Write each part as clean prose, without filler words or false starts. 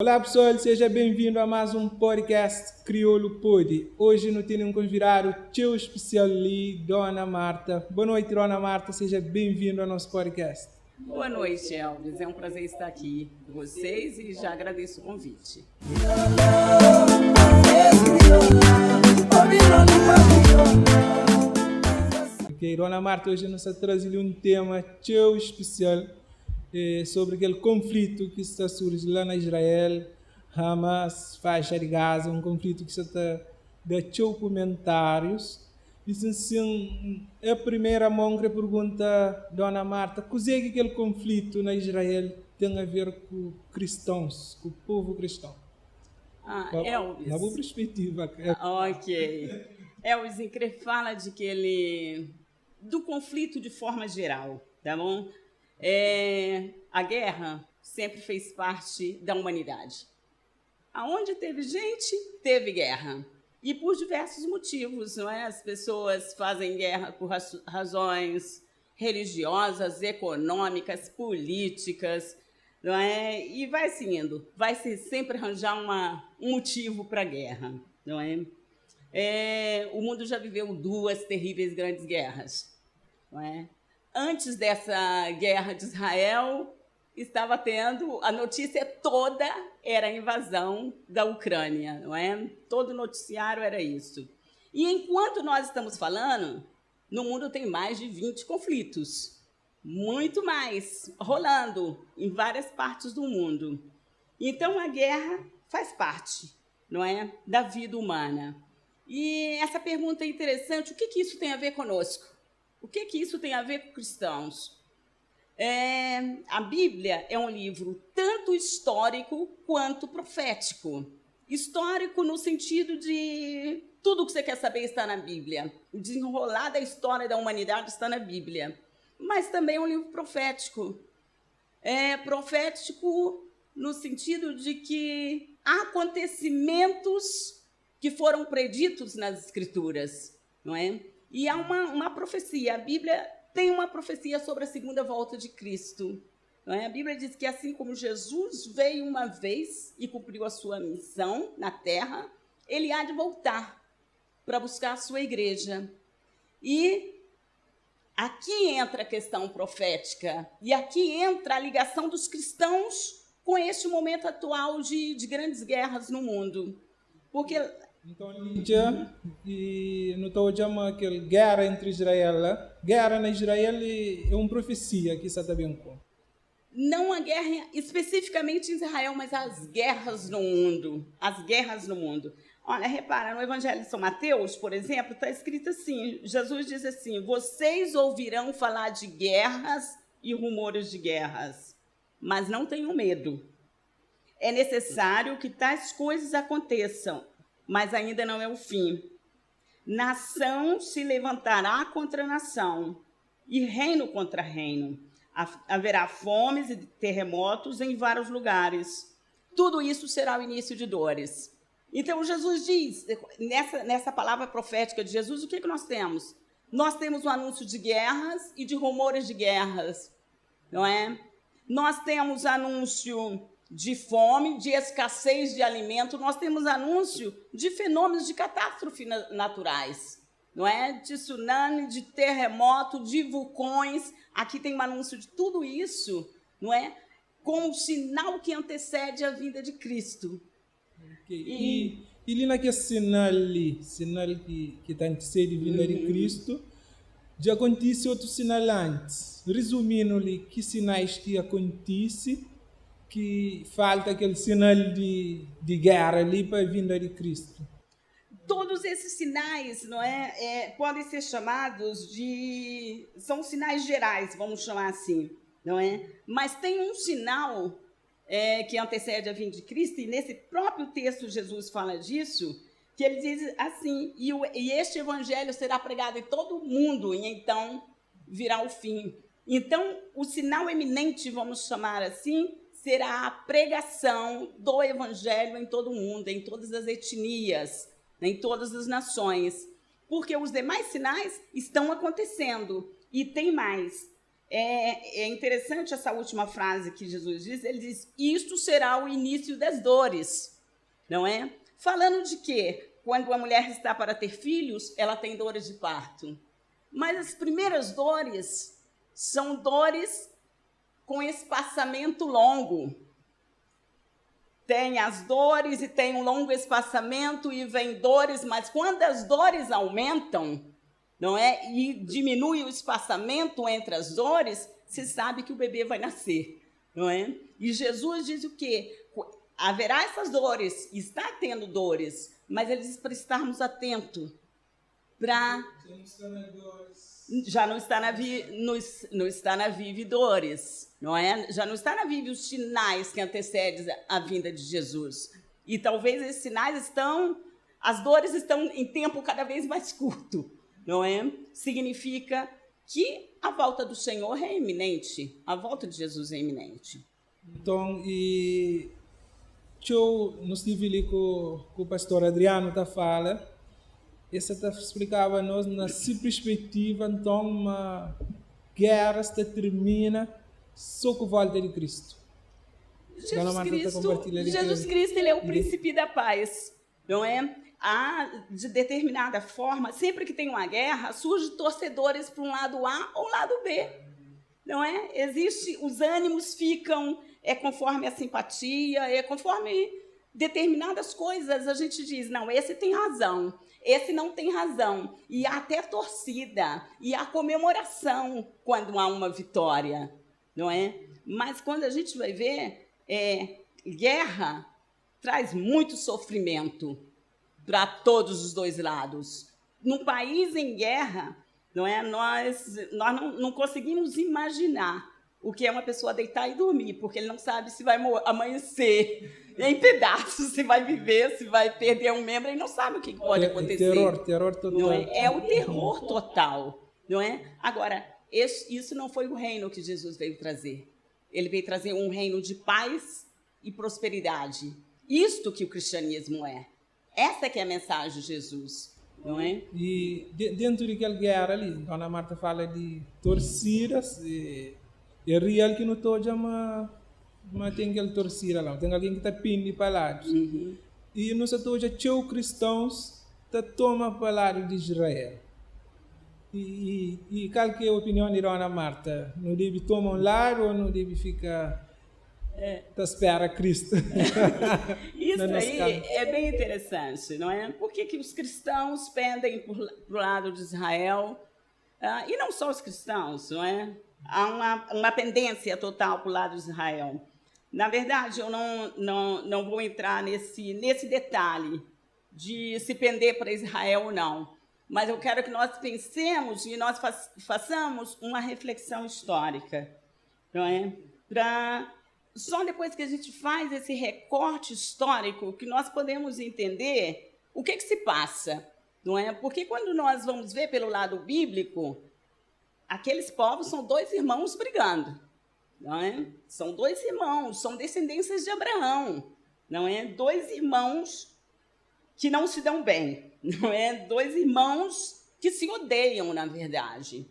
Olá pessoal, seja bem-vindo a mais um podcast Crioulo Pod. Hoje nós temos um convidado teu especial ali, Dona Marta. Boa noite, Dona Marta, seja bem-vindo ao nosso podcast. Boa noite, Elvis. É um prazer estar aqui com vocês e já agradeço o convite. Ok, Dona Marta, hoje nós trazemos um tema teu especial sobre aquele conflito que está surgindo lá na Israel, Hamas, faixa de Gaza, um conflito que está dando comentários. E assim, a primeira mão que pergunta, Dona Marta, o que é que aquele conflito na Israel tem a ver com cristãos, com o povo cristão? Elvis. Na boa perspectiva. Ok. Elvis, fala do conflito de forma geral, tá bom? A guerra sempre fez parte da humanidade. Aonde teve gente, teve guerra. E por diversos motivos, não é? As pessoas fazem guerra por razões religiosas, econômicas, políticas, não é? E vai se indo, vai se sempre arranjar um motivo para a guerra, não é? O mundo já viveu duas terríveis grandes guerras, não é? Antes dessa guerra de Israel, estava tendo, a notícia toda era a invasão da Ucrânia, não é? Todo noticiário era isso. E enquanto nós estamos falando, no mundo tem mais de 20 conflitos, muito mais, rolando em várias partes do mundo. Então, a guerra faz parte, não é, da vida humana. E essa pergunta é interessante, o que isso tem a ver conosco? O que isso tem a ver com cristãos? A Bíblia é um livro tanto histórico quanto profético. Histórico no sentido de tudo que você quer saber está na Bíblia. O desenrolar da história da humanidade está na Bíblia. Mas também é um livro profético. Profético no sentido de que há acontecimentos que foram preditos nas Escrituras, não é? E há uma profecia, a Bíblia tem uma profecia sobre a segunda volta de Cristo. Não é? A Bíblia diz que assim como Jesus veio uma vez e cumpriu a sua missão na terra, ele há de voltar para buscar a sua igreja. E aqui entra a questão profética, e aqui entra a ligação dos cristãos com este momento atual de grandes guerras no mundo. Porque então, Lídia, e não estou chamando aquela guerra entre Israel, guerra na Israel é uma profecia que está bem com. Não a guerra especificamente em Israel, mas as guerras no mundo. As guerras no mundo. Olha, repara, no Evangelho de São Mateus, por exemplo, está escrito assim, Jesus diz assim, vocês ouvirão falar de guerras e rumores de guerras, mas não tenham medo. É necessário que tais coisas aconteçam, mas ainda não é o fim. Nação se levantará contra nação, e reino contra reino. Haverá fomes e terremotos em vários lugares. Tudo isso será o início de dores. Então, Jesus diz, nessa palavra profética de Jesus, o que nós temos? Nós temos o anúncio de guerras e de rumores de guerras, não é? Nós temos anúncio de fome, de escassez de alimento, nós temos anúncio de fenômenos de catástrofe naturais, não é? De tsunami, de terremoto, de vulcões. Aqui tem um anúncio de tudo isso, não é? Como sinal que antecede a vinda de Cristo. Okay. E ali naquele sinal que está antecede a vinda de Cristo, já acontece outro sinal antes. Resumindo-lhe, que sinais que acontecem que falta aquele sinal de guerra ali para a vinda de Cristo? Todos esses sinais, não podem ser chamados são sinais gerais, vamos chamar assim, não é? Mas tem um sinal que antecede a vinda de Cristo, e nesse próprio texto Jesus fala disso, que ele diz assim, e este evangelho será pregado em todo o mundo, e então virá o fim. Então, o sinal eminente, vamos chamar assim, será a pregação do evangelho em todo o mundo, em todas as etnias, em todas as nações. Porque os demais sinais estão acontecendo. E tem mais. É interessante essa última frase que Jesus diz. Ele diz: isto será o início das dores, não é? Falando de quê? Quando a mulher está para ter filhos, ela tem dores de parto. Mas as primeiras dores são dores com espaçamento longo. Tem as dores e tem um longo espaçamento e vem dores, mas quando as dores aumentam, não é? E diminui o espaçamento entre as dores, se sabe que o bebê vai nascer, não é? E Jesus diz o quê? Haverá essas dores, está tendo dores, mas ele diz para estarmos atentos, para... Já não está na vividores, não é? Já não está na vive os sinais que antecedem a vinda de Jesus. E talvez esses sinais as dores estão em tempo cada vez mais curto, não é? Significa que a volta do Senhor é iminente, a volta de Jesus é iminente. Então, eu estive ali com o pastor Adriano tá fala. Essa explicava a nós na sua perspectiva, então, uma guerra se termina só com a volta de Cristo. Jesus Cristo, ele é o príncipe da paz, não é? De determinada forma, sempre que tem uma guerra, surgem torcedores para um lado A ou lado B, não é? Os ânimos ficam, conforme a simpatia, conforme determinadas coisas, a gente diz, não, esse tem razão, esse não tem razão. E há até torcida, e há comemoração quando há uma vitória, não é? Mas quando a gente vai ver, guerra traz muito sofrimento para todos os dois lados. Num país em guerra, não é? Nós não conseguimos imaginar o que é uma pessoa deitar e dormir, porque ele não sabe se vai amanhecer em pedaços, se vai viver, se vai perder um membro, ele não sabe o que pode acontecer. Terror total. Não é? É o terror total, não é? Agora, isso não foi o reino que Jesus veio trazer. Ele veio trazer um reino de paz e prosperidade. Isto que o cristianismo é. Essa que é a mensagem de Jesus, não é? E dentro daquela guerra ali, Dona Marta fala de torcidas, é real que não toda mas tem aquela torcida lá, tem alguém que está pindo para lá. E nós todos cristãos que tomam a palavra de Israel. E qual que é a opinião de Dona Marta? Não deve tomar um lado ou não deve ficar espera Cristo? Isso aí é bem interessante, não é? Por que os cristãos pendem para o lado de Israel? E não só os cristãos, não é? Há uma pendência total para o lado de Israel. Na verdade, eu não vou entrar nesse detalhe de se pender para Israel ou não, mas eu quero que nós pensemos e nós façamos uma reflexão histórica, não é? Só depois que a gente faz esse recorte histórico que nós podemos entender o que se passa, não é? Porque quando nós vamos ver pelo lado bíblico, aqueles povos são dois irmãos brigando, não é? São dois irmãos, são descendências de Abraão, não é? Dois irmãos que não se dão bem, não é? Dois irmãos que se odeiam, na verdade.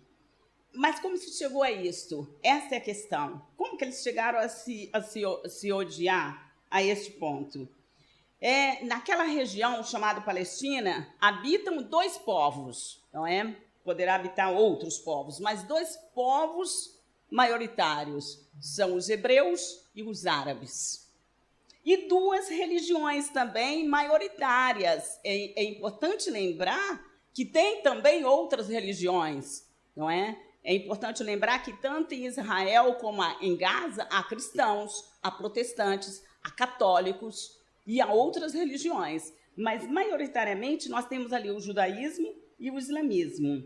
Mas como se chegou a isso? Essa é a questão. Como que eles chegaram a se odiar a este ponto? Naquela região chamada Palestina, habitam dois povos, não é? Poderá habitar outros povos, mas dois povos maioritários, são os hebreus e os árabes. E duas religiões também maioritárias. É importante lembrar que tem também outras religiões, não é? É importante lembrar que tanto em Israel como em Gaza há cristãos, há protestantes, há católicos e há outras religiões. Mas, maioritariamente, nós temos ali o judaísmo e o islamismo.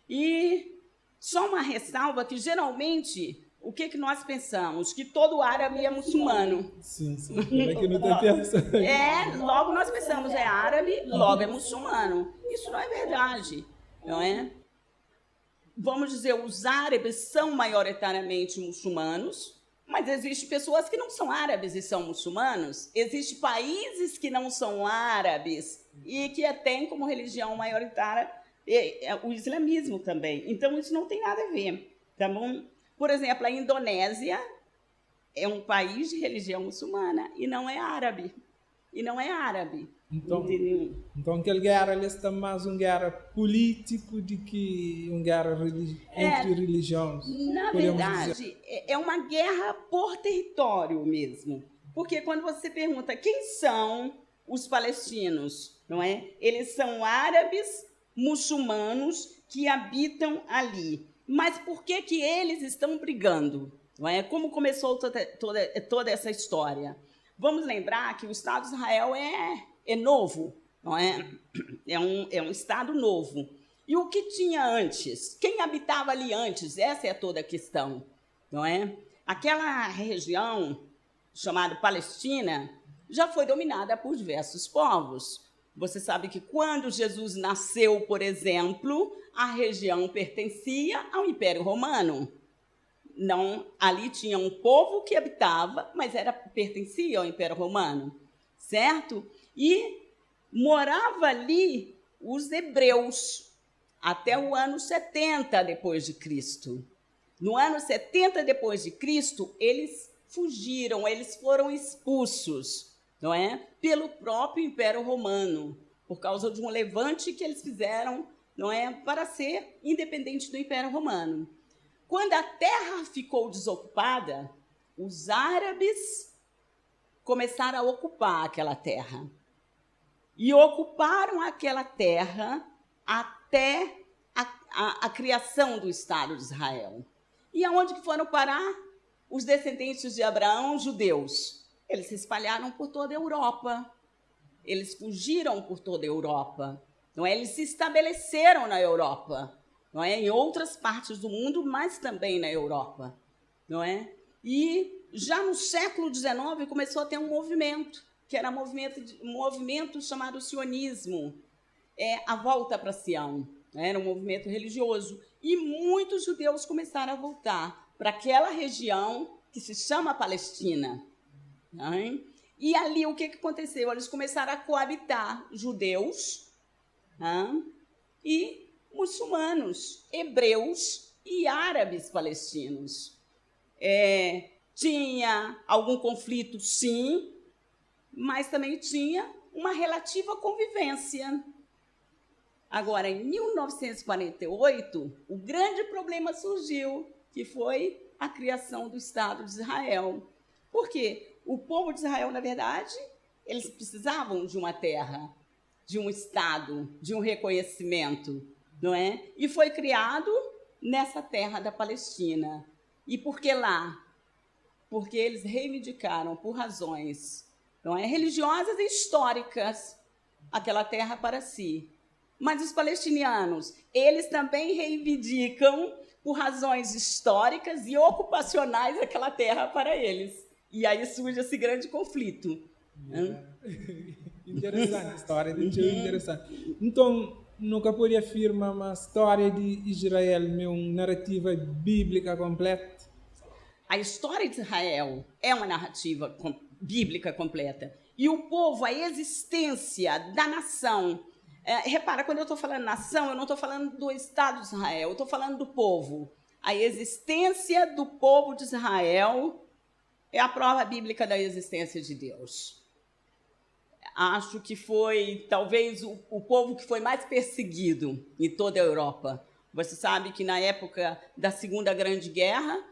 E só uma ressalva que, geralmente, o que nós pensamos? Que todo árabe é muçulmano. Sim. É que não tem pensando. Logo nós pensamos, é árabe, logo é muçulmano. Isso não é verdade, não é? Vamos dizer, os árabes são maioritariamente muçulmanos, mas existem pessoas que não são árabes e são muçulmanos. Existem países que não são árabes e que têm como religião maioritária o islamismo também. Então, isso não tem nada a ver. tá bom? Por exemplo, a Indonésia é um país de religião muçulmana e não é árabe. Então, Entendeu? então aquela guerra ali está mais uma guerra político do que uma guerra entre religiões. Na verdade, é uma guerra por território mesmo. Porque quando você pergunta quem são os palestinos, não é? Eles são árabes muçulmanos que habitam ali. Mas por que que eles estão brigando? Não é? Como começou toda essa história? Vamos lembrar que o Estado de Israel é novo, não é? É um Estado novo. E o que tinha antes? Quem habitava ali antes? Essa é toda a questão, não é? Aquela região chamada Palestina já foi dominada por diversos povos. Você sabe que quando Jesus nasceu, por exemplo, a região pertencia ao Império Romano. Não, ali tinha um povo que habitava, mas pertencia ao Império Romano, certo? E morava ali os hebreus até o ano 70 depois de Cristo. No ano 70 depois de Cristo, eles fugiram, eles foram expulsos, não é? Pelo próprio Império Romano, por causa de um levante que eles fizeram, não é? Para ser independente do Império Romano. Quando a terra ficou desocupada, os árabes começaram a ocupar aquela terra. E ocuparam aquela terra até a criação do Estado de Israel. E aonde que foram parar? Os descendentes de Abraão, judeus. Eles se espalharam por toda a Europa. Eles fugiram por toda a Europa. Não é? Eles se estabeleceram na Europa. Não é? Em outras partes do mundo, mas também na Europa, não é? E já no século XIX começou a ter um movimento, que era um movimento chamado sionismo, a volta para Sião, né? Era um movimento religioso, e muitos judeus começaram a voltar para aquela região que se chama Palestina, né? E ali o que aconteceu? Eles começaram a coabitar judeus, né? E muçulmanos, hebreus e árabes palestinos. Tinha algum conflito, sim, mas também tinha uma relativa convivência. Agora, em 1948, o grande problema surgiu, que foi a criação do Estado de Israel. Por quê? O povo de Israel, na verdade, eles precisavam de uma terra, de um Estado, de um reconhecimento, não é? E foi criado nessa terra da Palestina. E por que lá? Porque eles reivindicaram, por razões, não é, religiosas e históricas, aquela terra para si. Mas os palestinianos, eles também reivindicam, por razões históricas e ocupacionais, aquela terra para eles. E aí surge esse grande conflito. Interessante a história de Tio, interessante. Então, nunca poderia afirmar uma história de Israel, uma narrativa bíblica completa? A história de Israel é uma narrativa bíblica completa. E o povo, a existência da nação. Repara, quando eu estou falando nação, eu não estou falando do Estado de Israel, eu estou falando do povo. A existência do povo de Israel é a prova bíblica da existência de Deus. Acho que foi, talvez, o povo que foi mais perseguido em toda a Europa. Você sabe que na época da Segunda Grande Guerra,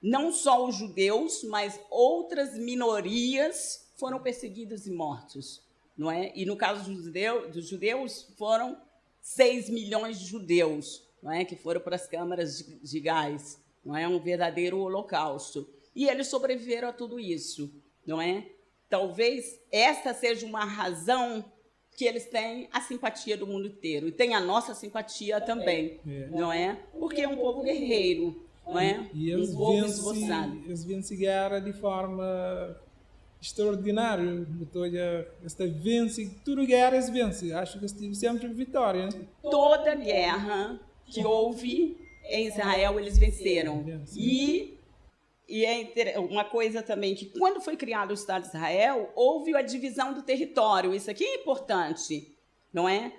não só os judeus, mas outras minorias foram perseguidos e mortos. Não é? E no caso dos judeus, foram 6 milhões de judeus, não é? Que foram para as câmaras de gás. Não é? Um verdadeiro holocausto. E eles sobreviveram a tudo isso, não é? Talvez essa seja uma razão que eles têm a simpatia do mundo inteiro. E tem a nossa simpatia também, não é? Porque é um povo guerreiro, não é? E um povo esforçado. Eles vencem guerra de forma extraordinária. Tudo guerra eles vencem. Acho que eles têm sempre vitória. Né? Toda guerra que houve em Israel, eles venceram. E é uma coisa também, que quando foi criado o Estado de Israel, houve a divisão do território. Isso aqui é importante, não é?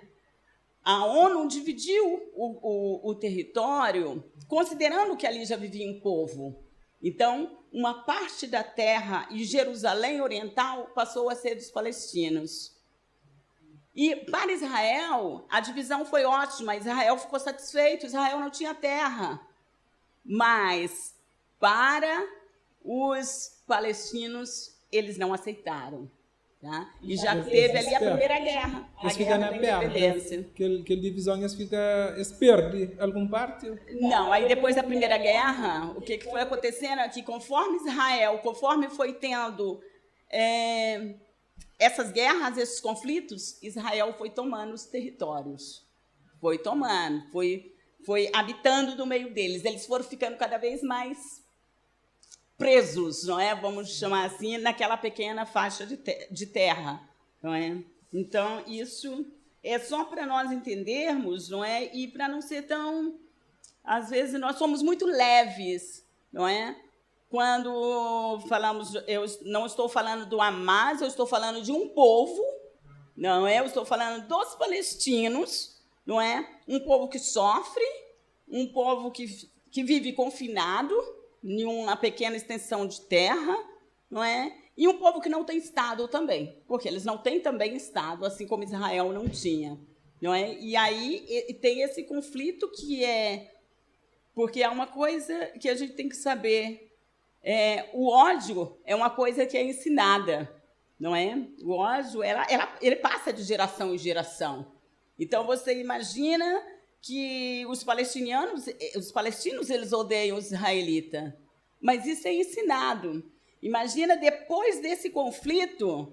a ONU dividiu o território, considerando que ali já vivia um povo. Então, uma parte da terra e Jerusalém Oriental passou a ser dos palestinos. E para Israel, a divisão foi ótima, Israel ficou satisfeito, Israel não tinha terra. Mas, para os palestinos, eles não aceitaram. Tá? E já teve ali a Primeira Guerra, a Guerra da Independência. Que divisão eles perdem alguma parte? Não, aí depois da Primeira Guerra, o que foi acontecendo é que conforme foi tendo essas guerras, esses conflitos, Israel foi tomando os territórios. Foi tomando, foi habitando no meio deles. Eles foram ficando cada vez mais presos, não é? Vamos chamar assim, naquela pequena faixa de terra, não é? Então, isso é só para nós entendermos, não é? E para não ser tão... Às vezes, nós somos muito leves, não é? Quando falamos... Eu não estou falando do Hamas, eu estou falando de um povo, não é? Eu estou falando dos palestinos, não é? Um povo que sofre, um povo que vive confinado em uma pequena extensão de terra, não é? E um povo que não tem Estado também, porque eles não têm também Estado, assim como Israel não tinha, não é? E aí tem esse conflito que porque é uma coisa que a gente tem que saber, o ódio é uma coisa que é ensinada, não é? O ódio, ele passa de geração em geração. Então, você imagina que os palestinos, eles odeiam os israelitas. Mas isso é ensinado. Imagina, depois desse conflito,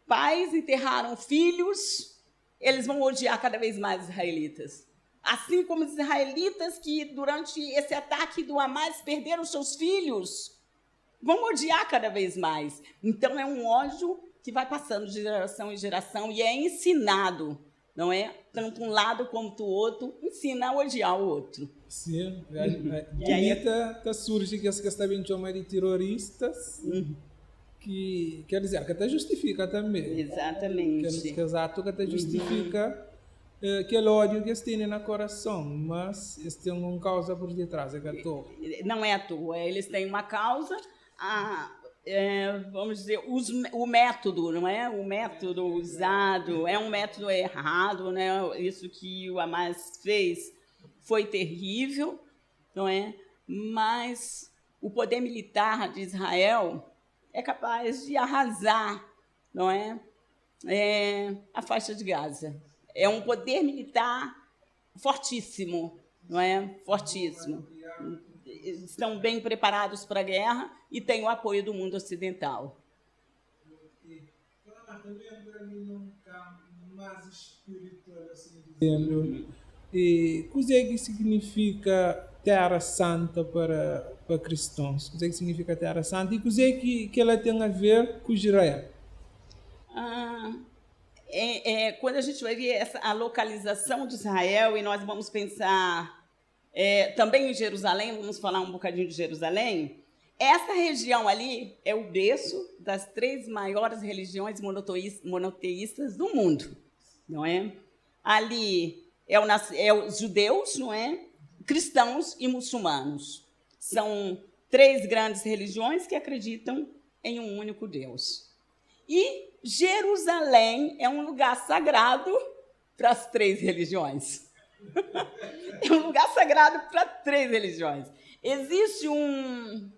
pais enterraram filhos, eles vão odiar cada vez mais os israelitas. Assim como os israelitas que, durante esse ataque do Hamas, perderam seus filhos, vão odiar cada vez mais. Então, é um ódio que vai passando de geração em geração e é ensinado. Não é? Tanto um lado como o outro, ensina a odiar o outro. Sim. E aí surge que esta bem chama de terroristas, que quer dizer, que até justifica também. Exatamente. Que exato que até justifica aquele ódio que eles têm no coração, mas eles têm uma causa por detrás, é à toa. Não é à toa, eles têm uma causa, vamos dizer, o método, não é? O método usado é um método errado, né? Isso que o Hamas fez foi terrível, não é? Mas o poder militar de Israel é capaz de arrasar, não é? A faixa de Gaza. É um poder militar fortíssimo, não é? Fortíssimo. Estão bem preparados para a guerra e têm o apoio do mundo ocidental. Mais espiritual, assim dizendo. E o que significa Terra Santa para cristãos? O que significa Terra Santa e o que ela tem a ver com Israel? Quando a gente vai ver a localização de Israel, e nós vamos pensar também em Jerusalém, vamos falar um bocadinho de Jerusalém, essa região ali é o berço das 3 maiores religiões monoteístas do mundo, não é? Ali os judeus, não é? Cristãos e muçulmanos. São 3 grandes religiões que acreditam em um único Deus. E Jerusalém é um lugar sagrado para as 3 religiões. É um lugar sagrado para 3 religiões. Existe um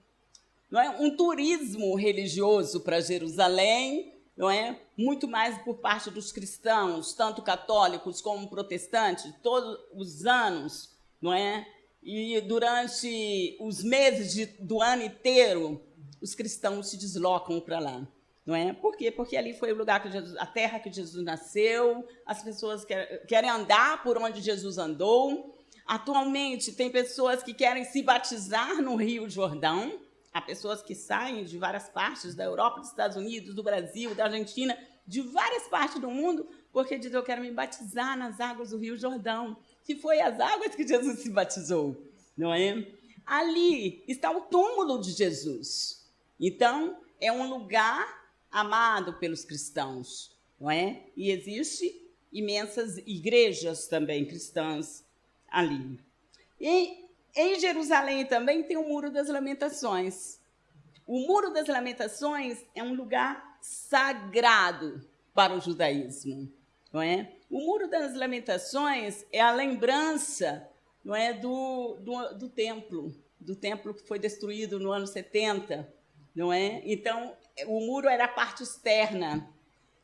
turismo religioso para Jerusalém, não é? Muito mais por parte dos cristãos, tanto católicos como protestantes, todos os anos, não é? E durante os meses do ano inteiro, os cristãos se deslocam para lá. Não é? Por quê? Porque ali foi o lugar a terra que Jesus nasceu, as pessoas querem andar por onde Jesus andou. Atualmente, tem pessoas que querem se batizar no Rio Jordão, há pessoas que saem de várias partes da Europa, dos Estados Unidos, do Brasil, da Argentina, de várias partes do mundo, porque dizem, eu quero me batizar nas águas do Rio Jordão, que foi as águas que Jesus se batizou, não é? Ali está o túmulo de Jesus. Então, é um lugar amado pelos cristãos, não é? E existe imensas igrejas também cristãs ali. E em Jerusalém também tem o Muro das Lamentações. O Muro das Lamentações é um lugar sagrado para o judaísmo, não é? O Muro das Lamentações é a lembrança, não é, do templo que foi destruído no ano 70, não é? Então, o muro era a parte externa.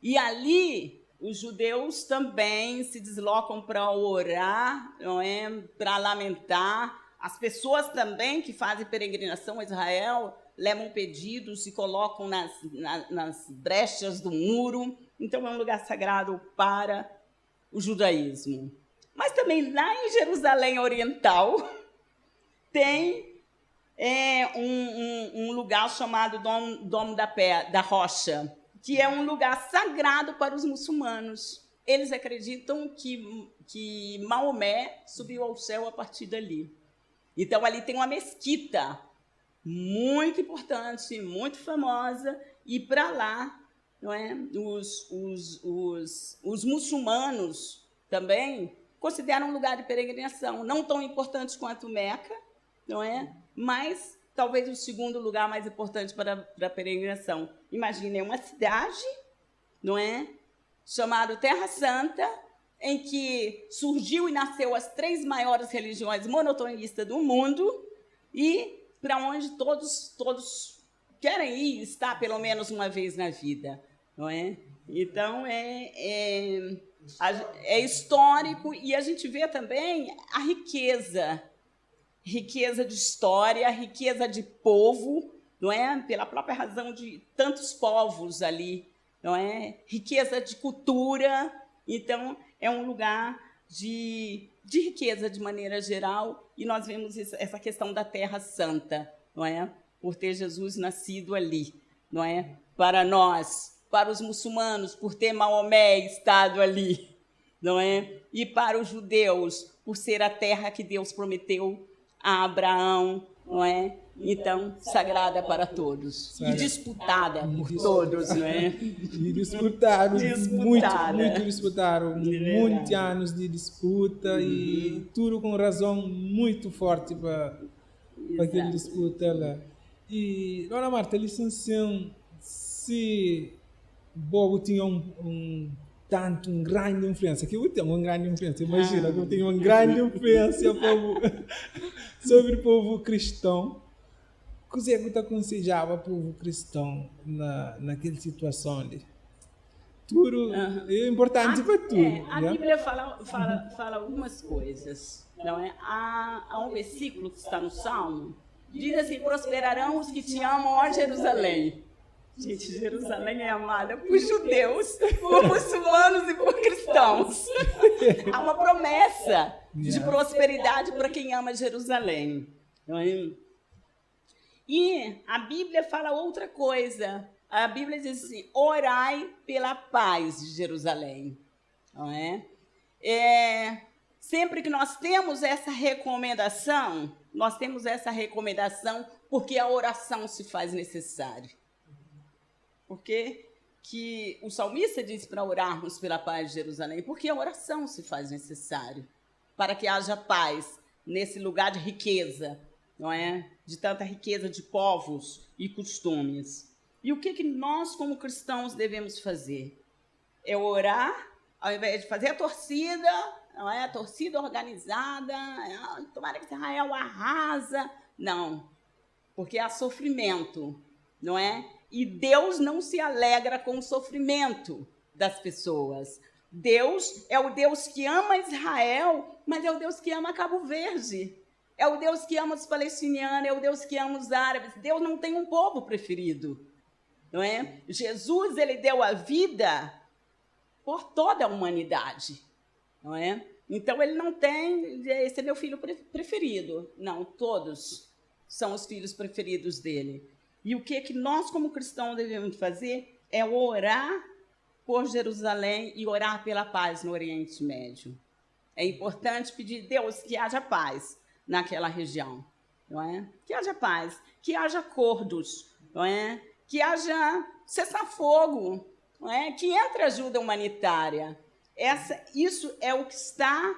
E ali os judeus também se deslocam para orar, não é? Para lamentar. As pessoas também que fazem peregrinação a Israel levam pedidos e colocam nas brechas do muro. Então, é um lugar sagrado para o judaísmo. Mas também lá em Jerusalém Oriental tem um lugar chamado Domo da Rocha, que é um lugar sagrado para os muçulmanos. Eles acreditam que Maomé subiu ao céu a partir dali. Então, ali tem uma mesquita muito importante, muito famosa, e para lá, não é, os muçulmanos também consideram um lugar de peregrinação, não tão importante quanto Meca, não é? Mas talvez o segundo lugar mais importante para a peregrinação. Imagine, é uma cidade, não é, chamada Terra Santa, em que surgiu e nasceu as 3 maiores religiões monoteístas do mundo e para onde todos querem ir, estar pelo menos uma vez na vida, não é? Então, é histórico, e a gente vê também a riqueza de história, riqueza de povo, não é? Pela própria razão de tantos povos ali, não é? Riqueza de cultura. Então, é um lugar de riqueza de maneira geral, e nós vemos essa questão da Terra Santa, não é? Por ter Jesus nascido ali, não é? Para nós, para os muçulmanos, por ter Maomé estado ali, não é? E para os judeus, por ser a terra que Deus prometeu a Abraão, não é? Então, sagrada para todos. E disputada por todos, não é? E disputaram, muito disputaram, muitos anos de disputa, e tudo com razão muito forte para aquela disputa lá. E, Dona Marta, licenciam, se Bobo tinha uma grande influência, que eu tenho uma grande influência, imagina, que eu tenho uma grande influência sobre o povo cristão. O que você aconselhava o povo cristão naquela situação ali? Tudo é importante para tudo. A Bíblia fala algumas coisas, não é? Há um versículo que está no Salmo, diz assim: prosperarão os que te amam, ó Jerusalém. Gente, Jerusalém é amada por judeus, por muçulmanos e por cristãos. Há uma promessa de prosperidade para quem ama Jerusalém. Não é? E a Bíblia fala outra coisa. A Bíblia diz assim: orai pela paz de Jerusalém. Não é? Sempre que nós temos essa recomendação porque a oração se faz necessária. Porque que o salmista diz para orarmos pela paz de Jerusalém? Porque a oração se faz necessária para que haja paz nesse lugar de riqueza, não é? De tanta riqueza de povos e costumes. E o que nós, como cristãos, devemos fazer? É orar, ao invés de fazer a torcida, não é? A torcida organizada, tomara que Israel arrasa. Não, porque há sofrimento, não é? E Deus não se alegra com o sofrimento das pessoas. Deus é o Deus que ama Israel, mas é o Deus que ama Cabo Verde. É o Deus que ama os palestinianos, é o Deus que ama os árabes. Deus não tem um povo preferido, não é? Jesus, ele deu a vida por toda a humanidade, não é? Então, ele não tem, esse é meu filho preferido. Não, todos são os filhos preferidos dele. E o que nós, como cristãos, devemos fazer é orar por Jerusalém e orar pela paz no Oriente Médio. É importante pedir a Deus que haja paz naquela região, não é? Que haja paz, que haja acordos, não é? Que haja cessar-fogo, não é? Que entre ajuda humanitária. Isso é o que está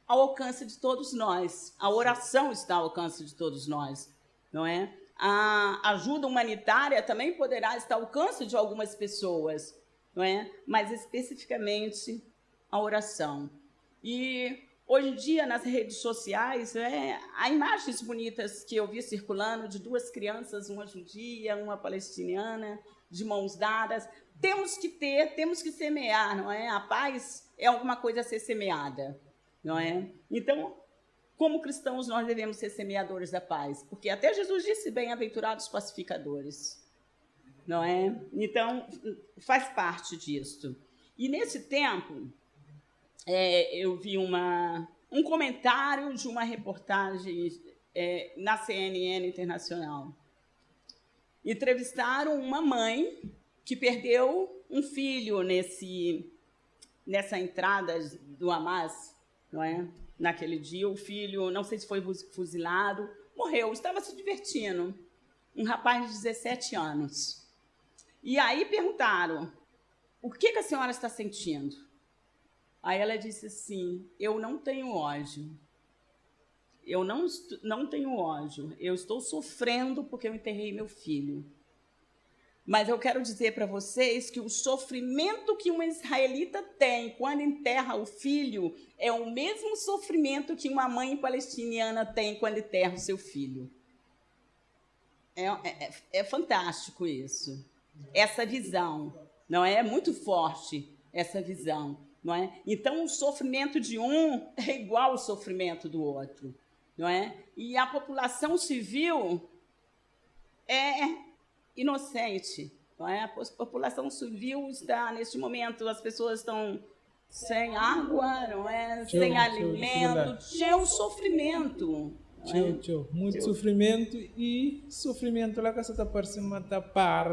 ao alcance de todos nós. A oração está ao alcance de todos nós, não é? A ajuda humanitária também poderá estar ao alcance de algumas pessoas, não é? Mas especificamente a oração. E hoje em dia, nas redes sociais, há imagens bonitas que eu vi circulando de 2 crianças, uma judia, uma palestiniana, de mãos dadas. Temos que semear, não é? A paz é alguma coisa a ser semeada, não é? Então, como cristãos, nós devemos ser semeadores da paz, porque até Jesus disse, bem-aventurados pacificadores, não é? Então, faz parte disso. E, nesse tempo, eu vi um comentário de uma reportagem na CNN Internacional. Entrevistaram uma mãe que perdeu um filho nessa entrada do Hamas, não é? Naquele dia, o filho, não sei se foi fuzilado, morreu, estava se divertindo. Um rapaz de 17 anos. E aí perguntaram, o que a senhora está sentindo? Aí ela disse assim, eu não tenho ódio. Eu não tenho ódio. Eu estou sofrendo porque eu enterrei meu filho. Mas eu quero dizer para vocês que o sofrimento que um israelita tem quando enterra o filho é o mesmo sofrimento que uma mãe palestiniana tem quando enterra o seu filho. É fantástico isso. Essa visão, não é? É muito forte essa visão, não é? Então, o sofrimento de um é igual ao sofrimento do outro, não é? E a população civil é inocente, não é? A população civil está, neste momento, as pessoas estão sem água, não é? Sem alimento, cheio de sofrimento. Muito sofrimento, e sofrimento lá que você está parecendo tapar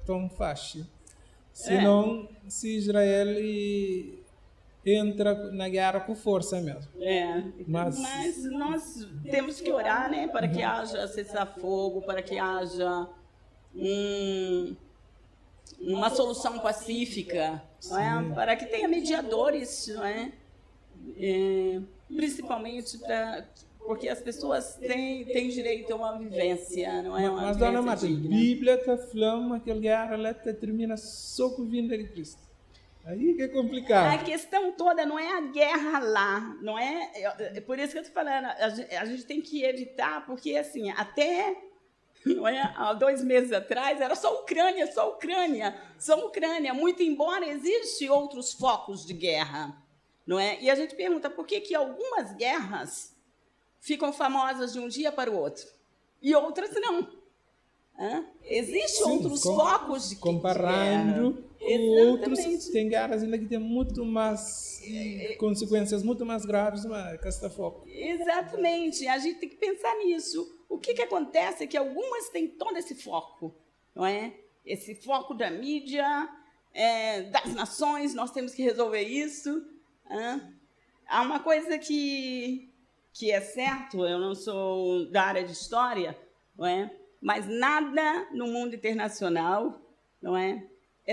tão fácil. Senão, se Israel entra na guerra com força mesmo. Mas nós temos que orar, né, para que haja cessar-fogo, para que haja uma solução pacífica, não é? Para que tenha mediadores, não é? Principalmente porque as pessoas têm direito a uma vivência, não é? Mas, dona Marta, a Bíblia está falando que a guerra lá termina só com a vinda de Cristo. Aí que é complicado. A questão toda não é a guerra lá, não é? É por isso que eu estou falando, a gente tem que evitar, porque, assim, até não é, há 2 meses atrás era só Ucrânia, muito embora existam outros focos de guerra, não é? E a gente pergunta por que algumas guerras ficam famosas de um dia para o outro e outras não. Existem outros focos de guerra. Comparando com outros, tem guerras ainda que têm muito mais consequências muito mais graves que esta foco. Exatamente, a gente tem que pensar nisso. O que acontece é que algumas têm todo esse foco, não é? Esse foco da mídia, das nações, nós temos que resolver isso. Há uma coisa que é certo, eu não sou da área de história, não é? Mas nada no mundo internacional, não é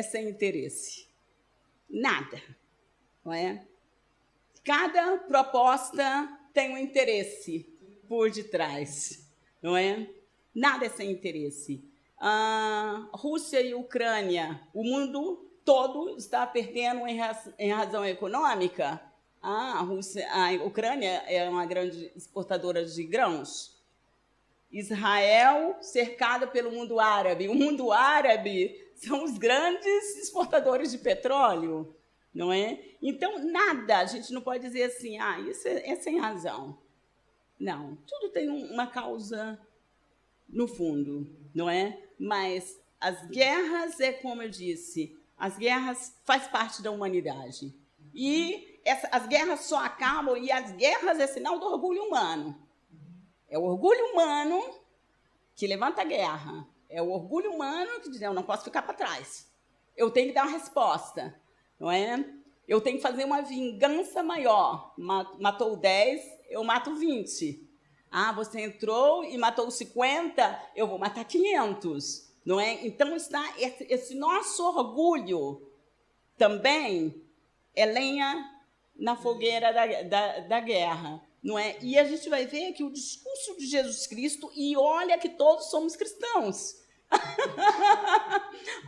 sem interesse. Nada, não é? Cada proposta tem um interesse por detrás, não é? Nada é sem interesse. Rússia e Ucrânia, o mundo todo está perdendo em razão econômica. A Ucrânia é uma grande exportadora de grãos. Israel cercada pelo mundo árabe. O mundo árabe são os grandes exportadores de petróleo, não é? Então, nada, a gente não pode dizer assim, isso é sem razão. Não, tudo tem uma causa no fundo, não é? Mas as guerras, como eu disse, as guerras faz parte da humanidade. E as guerras só acabam, e as guerras é sinal do orgulho humano. É o orgulho humano que levanta a guerra. É o orgulho humano que diz, eu não posso ficar para trás. Eu tenho que dar uma resposta, não é? Eu tenho que fazer uma vingança maior. Matou 10, eu mato 20. Você entrou e matou 50, eu vou matar 500, não é? Então, está esse nosso orgulho também é lenha na fogueira da guerra, não é? E a gente vai ver que o discurso de Jesus Cristo, e olha que todos somos cristãos,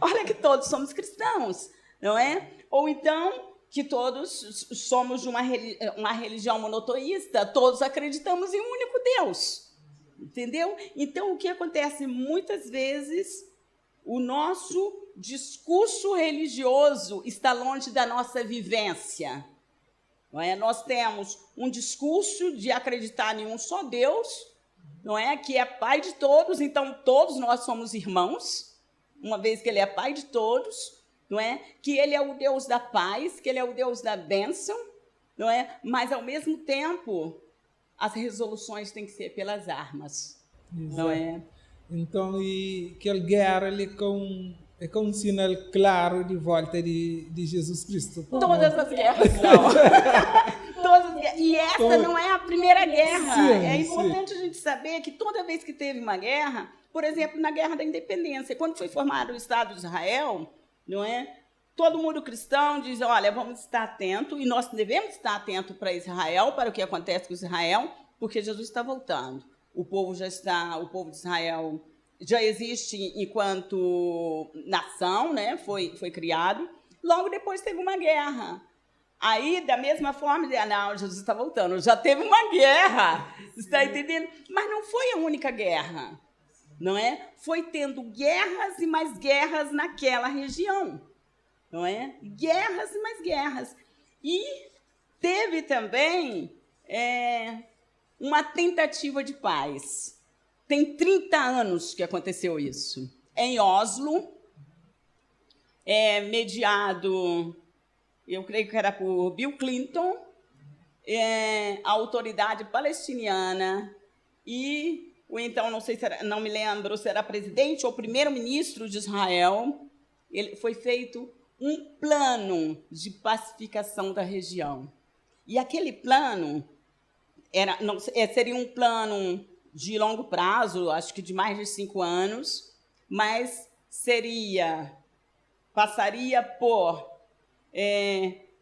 olha que todos somos cristãos, não é? Ou então que todos somos de uma religião monoteísta, todos acreditamos em um único Deus, entendeu? Então, o que acontece? Muitas vezes, o nosso discurso religioso está longe da nossa vivência, não é? Nós temos um discurso de acreditar em um só Deus, não é? Que é pai de todos, então todos nós somos irmãos, uma vez que ele é pai de todos, não é? Que ele é o Deus da paz, que ele é o Deus da bênção, não é? Mas, ao mesmo tempo, as resoluções têm que ser pelas armas, não é? Então, e aquela guerra ali é com um sinal claro de volta de Jesus Cristo. Todas as guerras são. Todas as guerras. E essa não é a primeira guerra. Sim, é importante a gente saber que toda vez que teve uma guerra, por exemplo, na Guerra da Independência, quando foi formado o Estado de Israel, não é? Todo mundo cristão diz, olha, vamos estar atento, e nós devemos estar atento para Israel, para o que acontece com Israel, porque Jesus está voltando. O povo de Israel já existe enquanto nação, né? Foi criado. Logo depois teve uma guerra. Aí, da mesma forma, não, Jesus está voltando. Já teve uma guerra, está entendendo? Mas não foi a única guerra, não é? Foi tendo guerras e mais guerras naquela região, não é? Guerras e mais guerras. E teve também uma tentativa de paz. Tem 30 anos que aconteceu isso. Em Oslo, mediado, eu creio que era por Bill Clinton, a autoridade palestiniana e o então, não sei se era, não me lembro se era presidente ou primeiro-ministro de Israel, foi feito um plano de pacificação da região. E aquele plano seria um plano de longo prazo, acho que de mais de 5 anos, mas passaria por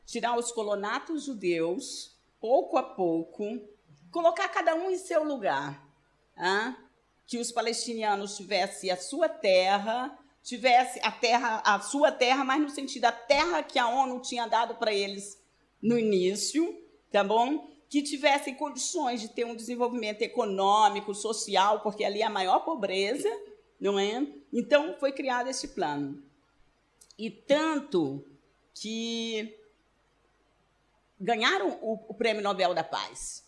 tirar os colonatos judeus, pouco a pouco, colocar cada um em seu lugar, que os palestinianos tivessem a sua terra, a sua terra, mas no sentido da terra que a ONU tinha dado para eles no início, tá bom? Que tivessem condições de ter um desenvolvimento econômico, social, porque ali é a maior pobreza, não é? Então, foi criado esse plano. E tanto que ganharam o Prêmio Nobel da Paz.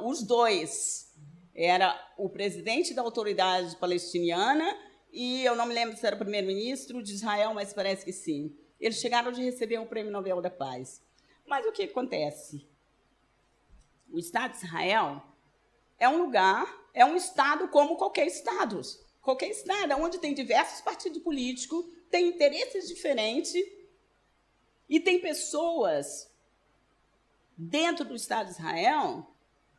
Os dois. Era o presidente da autoridade palestiniana e eu não me lembro se era o primeiro-ministro de Israel, mas parece que sim. Eles chegaram de receber o Prêmio Nobel da Paz. Mas o que acontece? O Estado de Israel é um lugar, é um Estado como qualquer Estado. Qualquer Estado, onde tem diversos partidos políticos, tem interesses diferentes e tem pessoas dentro do Estado de Israel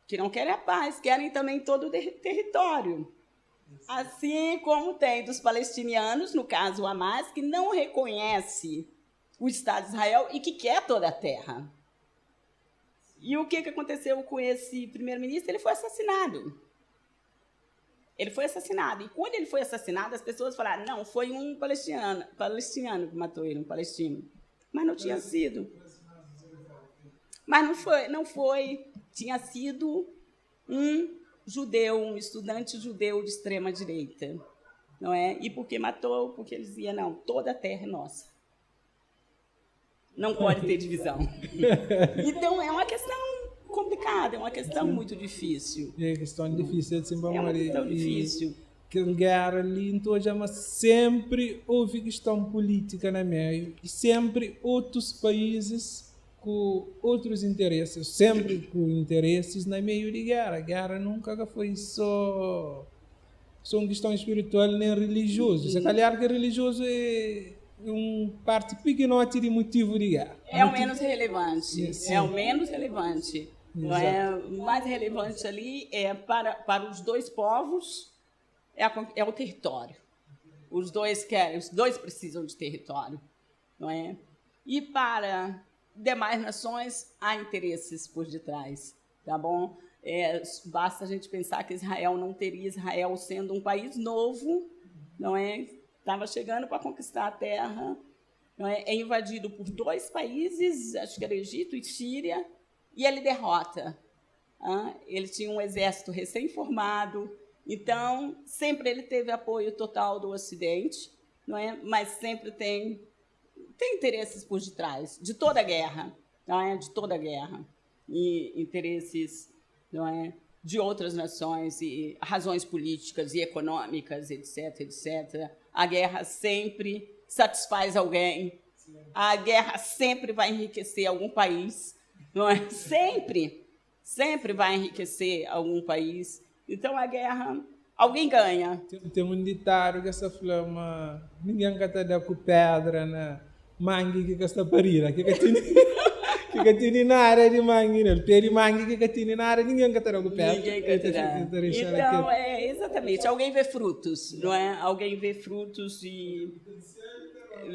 que não querem a paz, querem também todo o território. Assim como tem dos palestinianos, no caso o Hamas, que não reconhece o Estado de Israel e que quer toda a terra. E o que aconteceu com esse primeiro-ministro? Ele foi assassinado. Ele foi assassinado. E quando ele foi assassinado, as pessoas falaram, não, foi um palestiniano que matou ele, um palestino. Mas não tinha sido. Mas não foi. Tinha sido um judeu, um estudante judeu de extrema-direita. Não é? E por que matou? Porque eles diziam, não, toda a terra é nossa. Não pode ter divisão. Então, é uma questão complicada, é uma questão muito difícil. É questão difícil de sempre É uma questão difícil. Que lugar ali, então, mas sempre houve questão política no meio e sempre outros países com outros interesses, sempre com interesses no meio de guerra. A guerra nunca foi só uma questão espiritual nem religiosa. Se calhar que religioso é parte pequenote de motivo de guerra. É o menos relevante. Sim. É o menos relevante. Não é? O mais relevante ali é para os dois povos é o território. Os dois precisam de território, não é? E para demais nações, há interesses por detrás, tá bom? Basta a gente pensar que Israel não teria Israel sendo um país novo, não é? Estava chegando para conquistar a terra, não é? É invadido por 2 países, acho que era Egito e Síria, e ele derrota. Ele tinha um exército recém-formado, então sempre ele teve apoio total do Ocidente, não é? Mas sempre tem interesses por detrás de toda a guerra, não é? De toda a guerra, e interesses, não é? De outras nações e razões políticas e econômicas, etc, etc. A guerra sempre satisfaz alguém, a guerra sempre vai enriquecer algum país, não é? Sempre vai enriquecer algum país. Então a guerra, alguém ganha. Tem um ditado que essa flama, ninguém quer dar com pedra na mangue que está parida, que tinha na área de mangue, né? Peri mangue que tinha na área, ninguém quer dar com pedra. Ninguém quer tirar. Então, exatamente, alguém vê frutos, não é? Alguém vê frutos e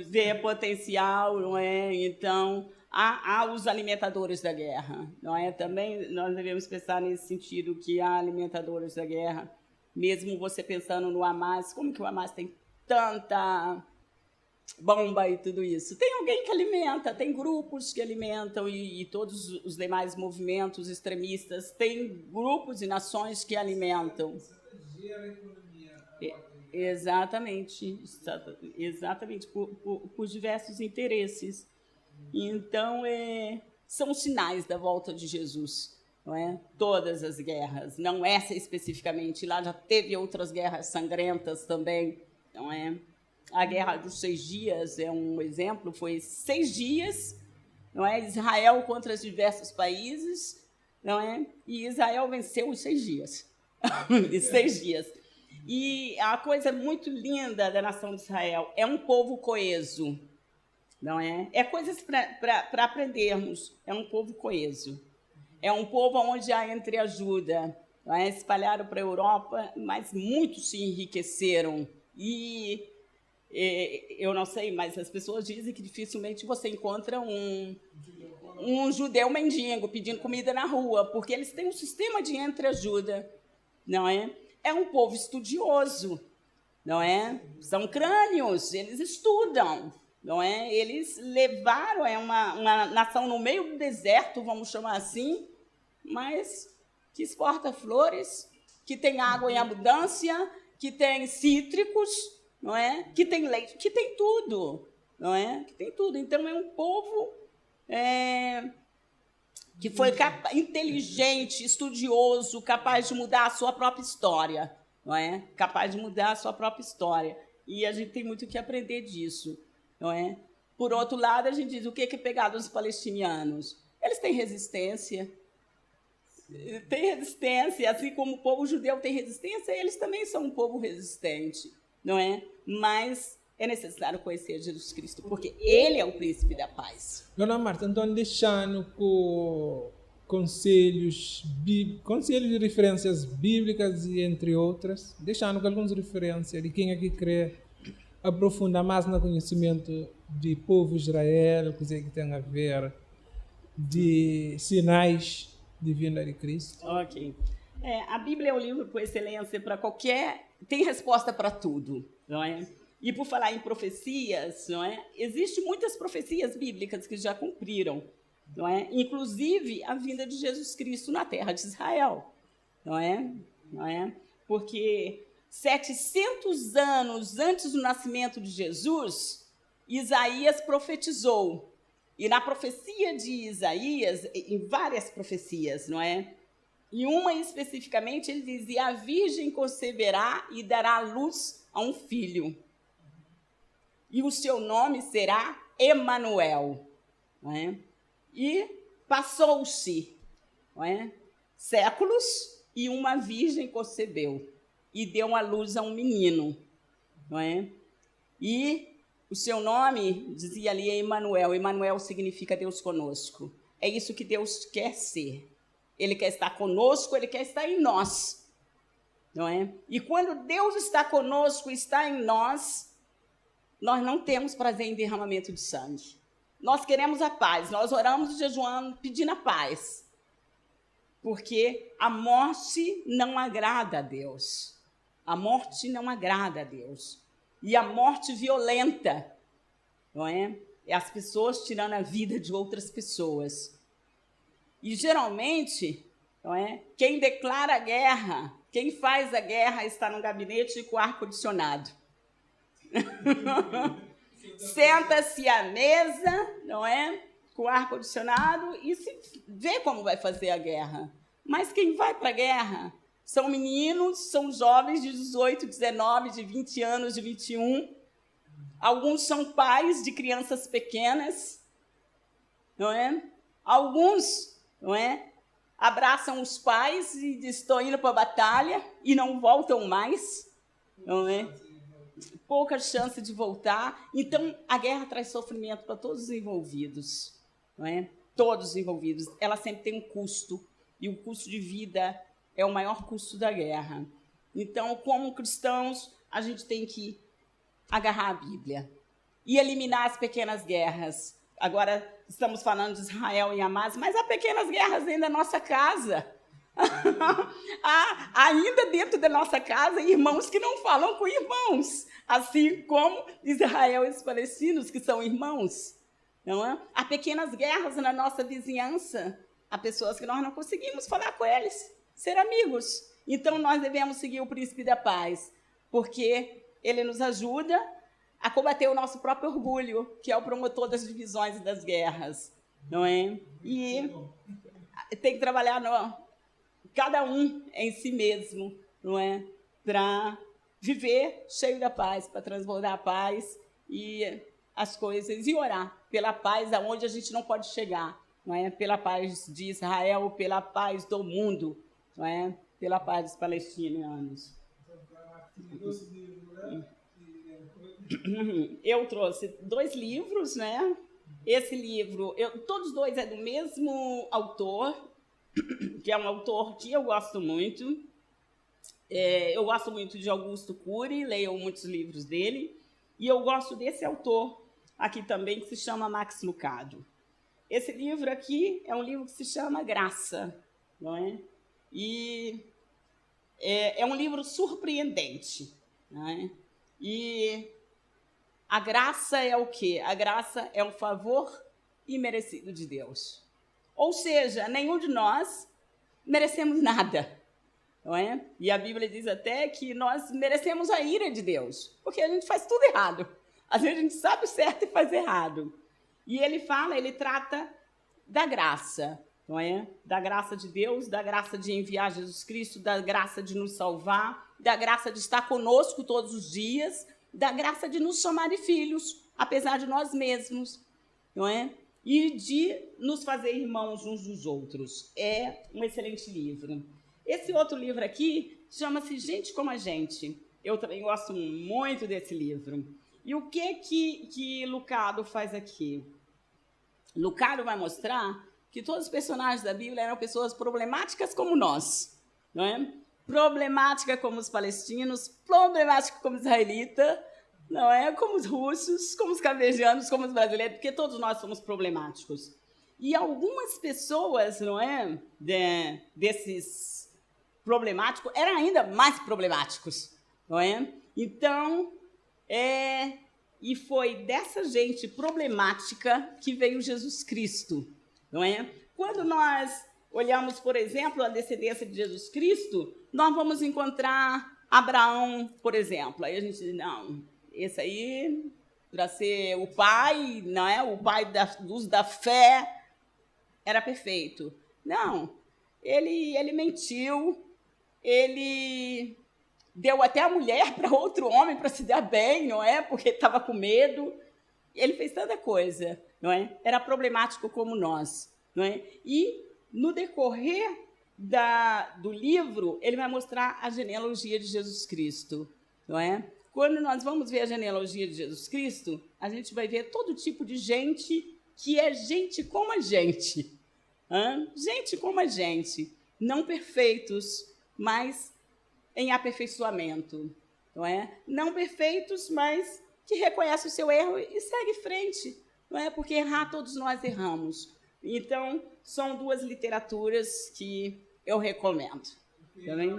vê potencial, não é? Então, há os alimentadores da guerra, não é? Também nós devemos pensar nesse sentido, que há alimentadores da guerra. Mesmo você pensando no Hamas, como que o Hamas tem tanta bomba e tudo isso? Tem alguém que alimenta, tem grupos que alimentam, e todos os demais movimentos extremistas têm grupos e nações que alimentam. Exatamente, por diversos interesses. Então, são sinais da volta de Jesus, não é? Todas as guerras, não essa especificamente, lá já teve outras guerras sangrentas também, não é? A Guerra dos 6 Dias é um exemplo, foi 6 dias, não é? Israel contra os diversos países, não é? E Israel venceu os 6 dias, em 6 dias. E a coisa muito linda da nação de Israel é um povo coeso, não é? É coisas para aprendermos. É um povo coeso. É um povo onde há entreajuda. Não é? Espalharam para a Europa, mas muitos se enriqueceram. E eu não sei, mas as pessoas dizem que dificilmente você encontra um judeu mendigo pedindo comida na rua, porque eles têm um sistema de entreajuda, não é? É um povo estudioso, não é? São crânios, eles estudam, não é? Eles levaram uma nação no meio do deserto, vamos chamar assim, mas que exporta flores, que tem água em abundância, que tem cítricos, não é? Que tem leite, que tem tudo, não é? Que tem tudo. Então é um povo que foi inteligente, estudioso, capaz de mudar a sua própria história, não é? Capaz de mudar a sua própria história. E a gente tem muito que aprender disso, não é? Por outro lado, a gente diz, o que é pegar dos palestinianos? Eles têm resistência. Tem resistência, assim como o povo judeu tem resistência, eles também são um povo resistente, não é? Mas é necessário conhecer Jesus Cristo, porque Ele é o príncipe da paz. Dona Marta, então deixando com conselhos de referências bíblicas e entre outras, deixando com algumas referências de quem é que quer aprofundar mais no conhecimento de povo Israel, coisa que tem a ver de sinais de vinda de Cristo. Ok. A Bíblia é o livro por excelência para qualquer... Tem resposta para tudo, não é? E por falar em profecias, não é? Existem muitas profecias bíblicas que já cumpriram, não é? Inclusive a vinda de Jesus Cristo na terra de Israel, não é? Não é? Porque 700 anos antes do nascimento de Jesus, Isaías profetizou. E na profecia de Isaías, em várias profecias, não é? E uma especificamente, ele dizia, a virgem conceberá e dará luz a um filho. E o seu nome será Emanuel. Não é? E passou-se, não é? Séculos e uma virgem concebeu e deu à luz a um menino. Não é? E o seu nome, dizia ali, é Emanuel. Emanuel significa Deus conosco. É isso que Deus quer ser. Ele quer estar conosco, Ele quer estar em nós. Não é? E quando Deus está conosco, está em nós, nós não temos prazer em derramamento de sangue. nós queremos a paz, nós oramos jejuando, pedindo a paz, porque a morte não agrada a Deus. A morte não agrada a Deus. E a morte violenta, não é? É as pessoas tirando a vida de outras pessoas. E, geralmente, não é? Quem declara a guerra, quem faz a guerra está no gabinete com ar-condicionado. Senta-se à mesa, não é? Com ar-condicionado e se vê como vai fazer a guerra. Mas quem vai para a guerra são meninos, são jovens de 18, 19, de 20 anos, de 21. Alguns são pais de crianças pequenas, não é? Alguns, não é? Abraçam os pais e dizem, estou indo para a batalha e não voltam mais, não é? Pouca chance de voltar. Então, a guerra traz sofrimento para todos os envolvidos, não é? Todos os envolvidos. Ela sempre tem um custo, e o custo de vida é o maior custo da guerra. Então, como cristãos, a gente tem que agarrar a Bíblia e eliminar as pequenas guerras. Agora, estamos falando de Israel e Hamas, mas há pequenas guerras dentro da nossa casa. Há, ainda dentro da nossa casa, irmãos que não falam com irmãos, assim como Israel e os palestinos, que são irmãos. Não é? Há pequenas guerras na nossa vizinhança. Há pessoas que nós não conseguimos falar com eles, ser amigos. Então, nós devemos seguir o príncipe da paz, porque ele nos ajuda a combater o nosso próprio orgulho, que é o promotor das divisões e das guerras. Não é? E tem que trabalhar cada um em si mesmo, não é? Para viver cheio da paz, para transbordar a paz e as coisas, e orar pela paz aonde a gente não pode chegar, não é? Pela paz de Israel, pela paz do mundo, não é? Pela paz dos palestinianos. Eu trouxe 2 livros, né? Esse livro, todos 2 é do mesmo autor, que é um autor que eu gosto muito. Eu gosto muito de Augusto Cury, leio muitos livros dele, e eu gosto desse autor aqui também, que se chama Max Lucado. Esse livro aqui é um livro que se chama Graça, não é? E é um livro surpreendente, não é? E a graça é o quê? A graça é um favor imerecido de Deus. Ou seja, nenhum de nós merecemos nada, não é? E a Bíblia diz até que nós merecemos a ira de Deus, porque a gente faz tudo errado. Às vezes a gente sabe o certo e faz errado. E ele trata da graça, não é? Da graça de Deus, da graça de enviar Jesus Cristo, da graça de nos salvar, da graça de estar conosco todos os dias, da graça de nos chamar de filhos, apesar de nós mesmos, não é? E de nos fazer irmãos uns dos outros. É um excelente livro. Esse outro livro aqui chama-se Gente como a Gente. Eu também gosto muito desse livro. E o que Lucado faz aqui? Lucado vai mostrar que todos os personagens da Bíblia eram pessoas problemáticas como nós, não é? Problemática como os palestinos, problemática como os israelitas, não é? Como os russos, como os cavejanos, como os brasileiros, porque todos nós somos problemáticos. E algumas pessoas, não é? Desses problemáticos eram ainda mais problemáticos, não é? Então, e foi dessa gente problemática que veio Jesus Cristo, não é? Quando nós olhamos, por exemplo, a descendência de Jesus Cristo, nós vamos encontrar Abraão, por exemplo. Aí a gente diz, não, esse aí, para ser o pai, não é? O pai da fé, era perfeito. Não, ele mentiu, ele deu até a mulher para outro homem para se dar bem, não é? Porque estava com medo. Ele fez tanta coisa, não é? Era problemático como nós, não é? E no decorrer do livro, ele vai mostrar a genealogia de Jesus Cristo, não é? Quando nós vamos ver a genealogia de Jesus Cristo, a gente vai ver todo tipo de gente que é gente como a gente. Gente como a gente. Não perfeitos, mas em aperfeiçoamento. Não é? Não perfeitos, mas que reconhecem o seu erro e segue em frente. não é? Porque errar todos nós erramos. Então, são duas literaturas que eu recomendo. Tá bem?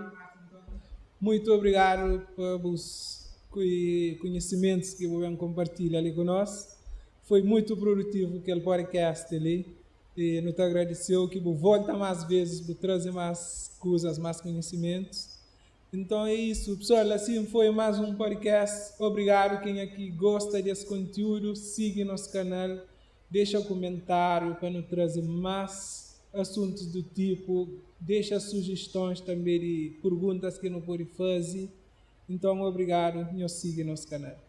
Muito obrigado pelos conhecimentos que você compartilha ali conosco. Foi muito produtivo aquele podcast ali. E nos agradeceu que você volta mais vezes para trazer mais coisas, mais conhecimentos. Então é isso, pessoal. Assim foi mais um podcast. Obrigado quem aqui gosta desse conteúdo. Siga nosso canal. Deixa um comentário para nos trazer mais assuntos do tipo. Deixa sugestões também de perguntas que não pode fazer. Então, obrigado e siga nosso canal.